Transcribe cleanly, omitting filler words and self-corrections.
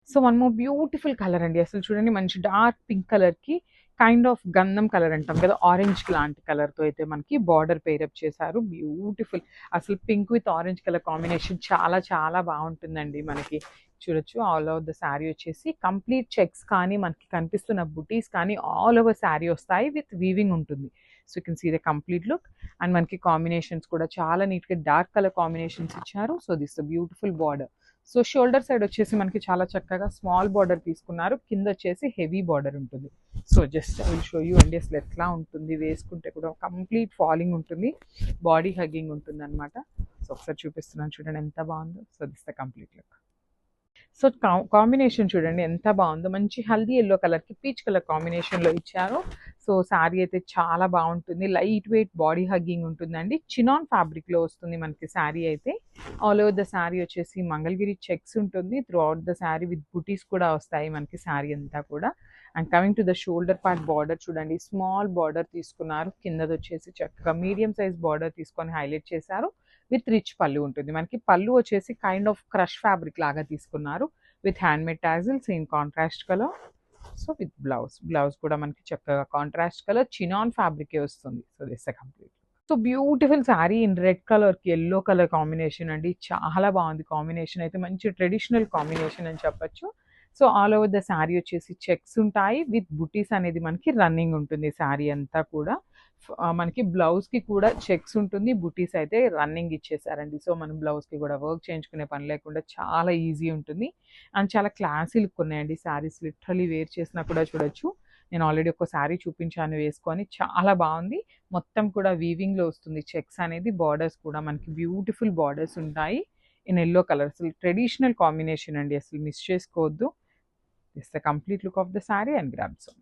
So one more beautiful colour అండి. అసలు చూడండి మంచి డార్క్ పింక్ కలర్‌కి కైండ్ ఆఫ్ గంధం కలర్ అంటాం కదా! ఆరెంజ్ లాంటి కలర్‌తో అయితే మనకి బార్డర్ పెయిరప్ చేశారు. బ్యూటిఫుల్. అసలు pink with orange colour combination చాలా చాలా బావుంటుందండి మనకి. చూడొచ్చు ఆల్ ఓవర్ ద శారీ వచ్చేసి కంప్లీట్ చెక్స్ కానీ, మనకి కనిపిస్తున్న బుటీస్ కానీ ఆల్ ఓవర్ శారీ వస్తాయి. విత్ వీవింగ్ ఉంటుంది. So you can see the complete look. And మనకి కాంబినేషన్స్ కూడా చాలా నీట్‌గా డార్క్ కలర్ కాంబినేషన్స్ ఇచ్చారు. So this the beautiful border. So shoulder side వచ్చేసి మనకి చాలా చక్కగా స్మాల్ బార్డర్ తీసుకున్నారు. కింద వచ్చేసి హెవీ బార్డర్ ఉంటుంది. So just I will show you అండి అసలు ఎట్లా ఉంటుంది. వేసుకుంటే కూడా కంప్లీట్ ఫాలింగ్ ఉంటుంది. బాడీ హగ్గింగ్ ఉంటుంది అనమాట. సో ఒకసారి చూపిస్తున్నాను చూడండి ఎంత బాగుందో. So this the complete look. So combination చూడండి ఎంత బాగుందో. మంచి హల్దీ ఎల్లో కలర్‌కి పీచ్ కలర్ కాంబినేషన్‌లో ఇచ్చారు. సో శారీ అయితే చాలా బాగుంటుంది. లైట్ వెయిట్ బాడీ హగ్గింగ్ ఉంటుందండి. చినాన్ ఫ్యాబ్రిక్‌లో వస్తుంది మనకి శారీ అయితే. ఆల్ ఓవర్ ద శారీ వచ్చేసి మంగళగిరి చెక్స్ ఉంటుంది. Through out the sari with బుటీస్ కూడా వస్తాయి మనకి శారీ అంతా కూడా. And coming to the shoulder part border చూడండి స్మాల్ బార్డర్ తీసుకున్నారు. కిందదొచ్చేసి చక్కగా మీడియం సైజ్ బార్డర్ తీసుకొని హైలైట్ చేశారు. విత్ రిచ్ పళ్ళు ఉంటుంది. మనకి పళ్ళు వచ్చేసి కైండ్ ఆఫ్ క్రష్ ఫ్యాబ్రిక్ లాగా తీసుకున్నారు. With handmade tassels in contrast colour. So with blouse కూడా మనకి చక్కగా కాంట్రాస్ట్ కలర్ చినాన్ ఫ్యాబ్రికే వస్తుంది. So this complete. So beautiful sari in red కలర్‌కి యెల్లో కలర్ కాంబినేషన్ అండి. చాలా బాగుంది కాంబినేషన్ అయితే. మంచి ట్రెడిషనల్ కాంబినేషన్ అని చెప్పొచ్చు. So all over the sari వచ్చేసి చెక్స్ ఉంటాయి. విత్ బుటీస్ అనేది మనకి రన్నింగ్ ఉంటుంది శారీ అంతా కూడా. మనకి బ్లౌజ్‌కి కూడా చెక్స్ ఉంటుంది. బుటీస్ అయితే రన్నింగ్ ఇచ్చేసారండి. సో మనం బ్లౌజ్‌కి కూడా వర్క్ చేయించుకునే పని లేకుండా చాలా ఈజీ ఉంటుంది. అండ్ చాలా క్లాసీ లుక్ ఉన్నాయండి శారీస్. లిటరల్లీ వేర్ చేసినా కూడా చూడొచ్చు. నేను ఆల్రెడీ ఒక శారీ చూపించాను వేసుకొని. చాలా బాగుంది. మొత్తం కూడా వీవింగ్‌లో వస్తుంది చెక్స్ అనేది. బార్డర్స్ కూడా మనకి బ్యూటిఫుల్ బార్డర్స్ ఉంటాయి. In yellow colour. అసలు ట్రెడిషనల్ కాంబినేషన్ అండి. అసలు మిస్ చేసుకోవద్దు. This the complete look of the sari and grab some.